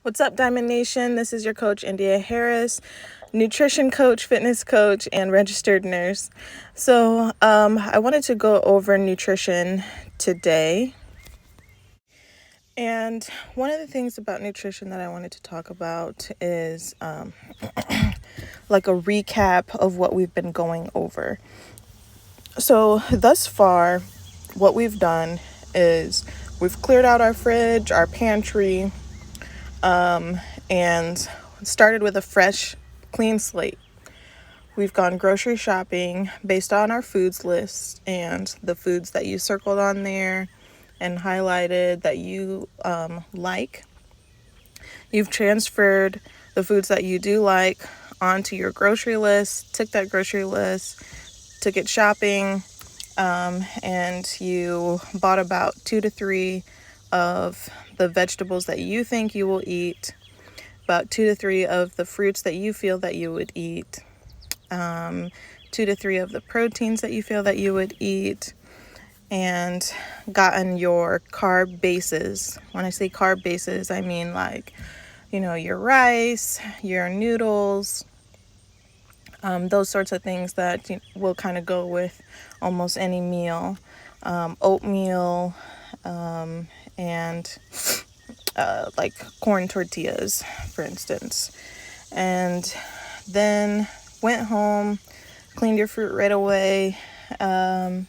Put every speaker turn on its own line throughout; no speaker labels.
What's up, Diamond Nation? This is your coach, India Harris, nutrition coach, fitness coach, and registered nurse. So, I wanted to go over nutrition today. And one of the things about nutrition that I wanted to talk about is like a recap of what we've been going over. So, thus far, what we've done is we've cleared out our fridge, our pantry, and started with a fresh, clean slate. We've gone grocery shopping based on our foods list and the foods that you circled on there and highlighted that you like. You've transferred the foods that you do like onto your grocery list, took that grocery list, took it shopping, and you bought about 2 to 3 of the vegetables that you think you will eat, about 2 to 3 of the fruits that you feel that you would eat, 2 to 3 of the proteins that you feel that you would eat, and gotten your carb bases. When I say carb bases, I mean like, your rice, your noodles, those sorts of things that will kind of go with almost any meal, oatmeal, and like corn tortillas, for instance. And then went home, cleaned your fruit right away, so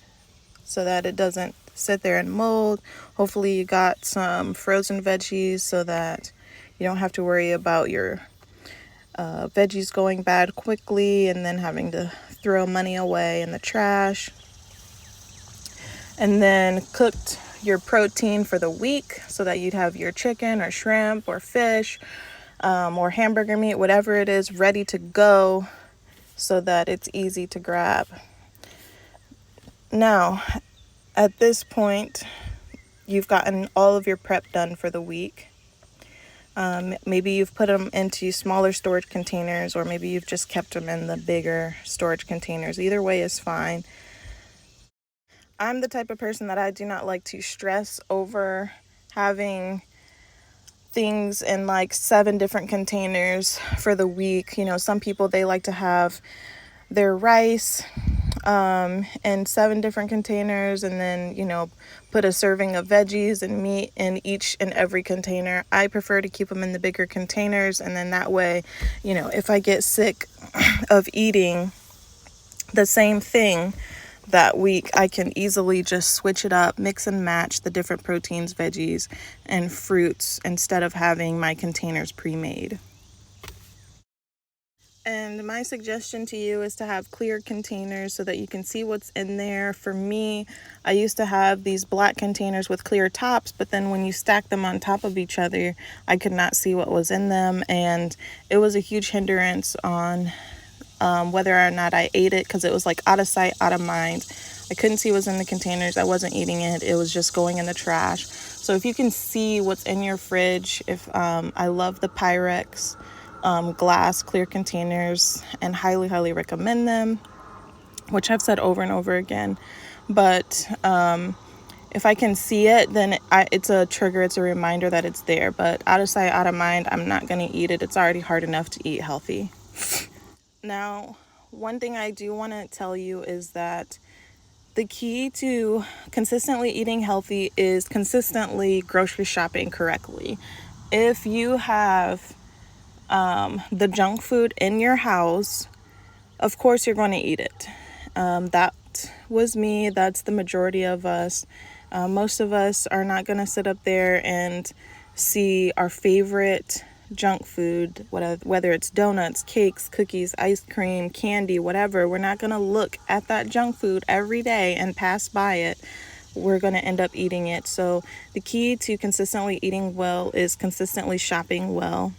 that it doesn't sit there and mold. Hopefully you got some frozen veggies so that you don't have to worry about your veggies going bad quickly and then having to throw money away in the trash. And then cooked your protein for the week so that you'd have your chicken or shrimp or fish or hamburger meat, whatever it is, ready to go so that it's easy to grab. Now, at this point, you've gotten all of your prep done for the week. Maybe you've put them into smaller storage containers, or maybe you've just kept them in the bigger storage containers. Either way is fine. I'm the type of person that I do not like to stress over having things in like 7 different containers for the week. Some people, they like to have their rice in 7 different containers and then, put a serving of veggies and meat in each and every container. I prefer to keep them in the bigger containers, and then that way, if I get sick of eating the same thing that week, I can easily just switch it up, mix and match the different proteins, veggies, and fruits instead of having my containers pre-made. And my suggestion to you is to have clear containers so that you can see what's in there. For me, I used to have these black containers with clear tops, but then when you stack them on top of each other, I could not see what was in them. And it was a huge hindrance on whether or not I ate it, because it was like out of sight, out of mind. I couldn't see what was in the containers. I wasn't eating it. It was just going in the trash. So if you can see what's in your fridge, I love the Pyrex glass clear containers and highly recommend them, which I've said over and over again. But if I can see it, then it's a trigger, it's a reminder that it's there. But out of sight, out of mind, I'm not going to eat it. It's already hard enough to eat healthy. Now, one thing I do want to tell you is that the key to consistently eating healthy is consistently grocery shopping correctly. If you have the junk food in your house, of course you're going to eat it. That was me. That's the majority of us. Most of us are not going to sit up there and see our favorite junk food, whether it's donuts, cakes, cookies, ice cream, candy, whatever. We're not going to look at that junk food every day and pass by it. We're going to end up eating it. So the key to consistently eating well is consistently shopping well.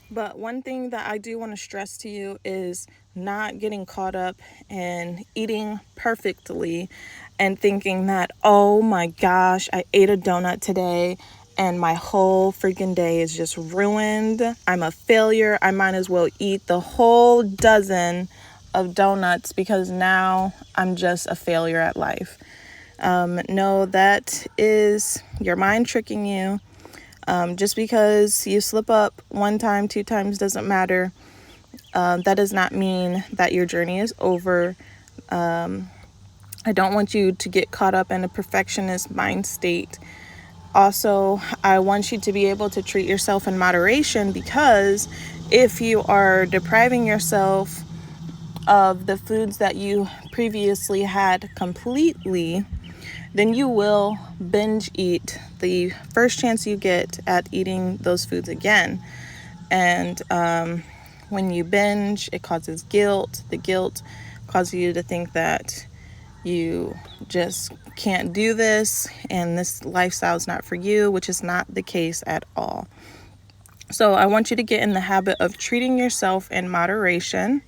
But one thing that I do want to stress to you is not getting caught up in eating perfectly and thinking that, oh my gosh, I ate a donut today and my whole freaking day is just ruined. I'm a failure. I might as well eat the whole dozen of donuts because now I'm just a failure at life. No, that is your mind tricking you. Just because you slip up one time, two times doesn't matter. That does not mean that your journey is over. I don't want you to get caught up in a perfectionist mind state. Also, I want you to be able to treat yourself in moderation, because if you are depriving yourself of the foods that you previously had completely, then you will binge eat the first chance you get at eating those foods again. And when you binge, it causes guilt. The guilt causes you to think that you just can't do this and this lifestyle is not for you, which is not the case at all. So I want you to get in the habit of treating yourself in moderation.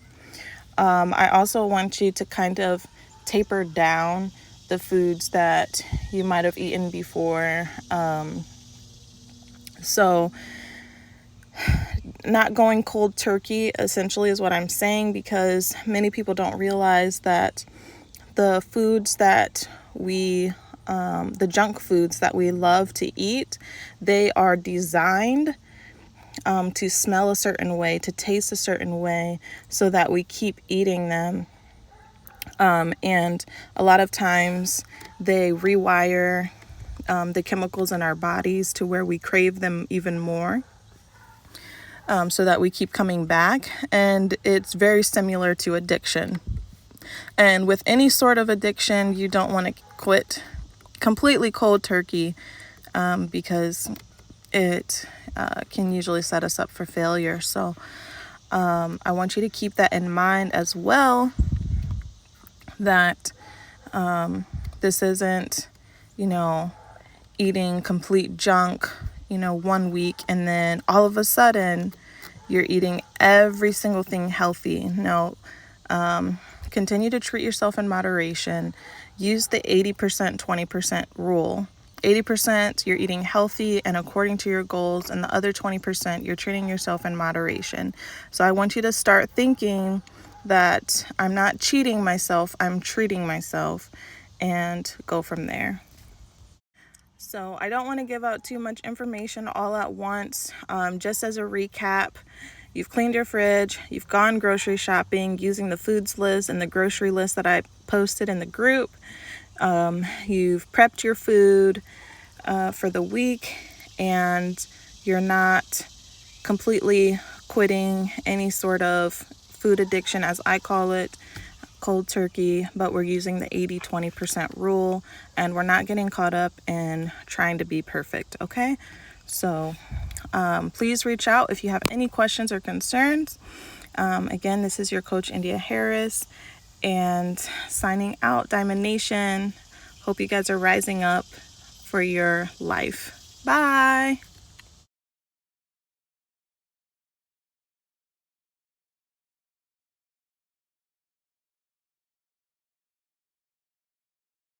I also want you to kind of taper down the foods that you might have eaten before. So not going cold turkey essentially is what I'm saying, because many people don't realize that the foods that the junk foods that we love to eat, they are designed to smell a certain way, to taste a certain way, so that we keep eating them. And a lot of times they rewire the chemicals in our bodies to where we crave them even more, so that we keep coming back. And it's very similar to addiction. And with any sort of addiction, you don't want to quit completely cold turkey, because it can usually set us up for failure. So I want you to keep that in mind as well, that this isn't, eating complete junk, 1 week, and then all of a sudden you're eating every single thing healthy. No, continue to treat yourself in moderation. Use the 80%, 20% rule. 80% you're eating healthy and according to your goals, and the other 20% you're treating yourself in moderation. So I want you to start thinking that I'm not cheating myself, I'm treating myself, and go from there. So I don't want to give out too much information all at once. Just as a recap, you've cleaned your fridge, you've gone grocery shopping using the foods list and the grocery list that I posted in the group. You've prepped your food for the week, and you're not completely quitting any sort of food addiction, as I call it, cold turkey, but we're using the 80-20% rule, and we're not getting caught up in trying to be perfect, okay? So please reach out if you have any questions or concerns. Again, this is your coach, India Harris, and signing out, Diamond Nation. Hope you guys are rising up for your life. Bye.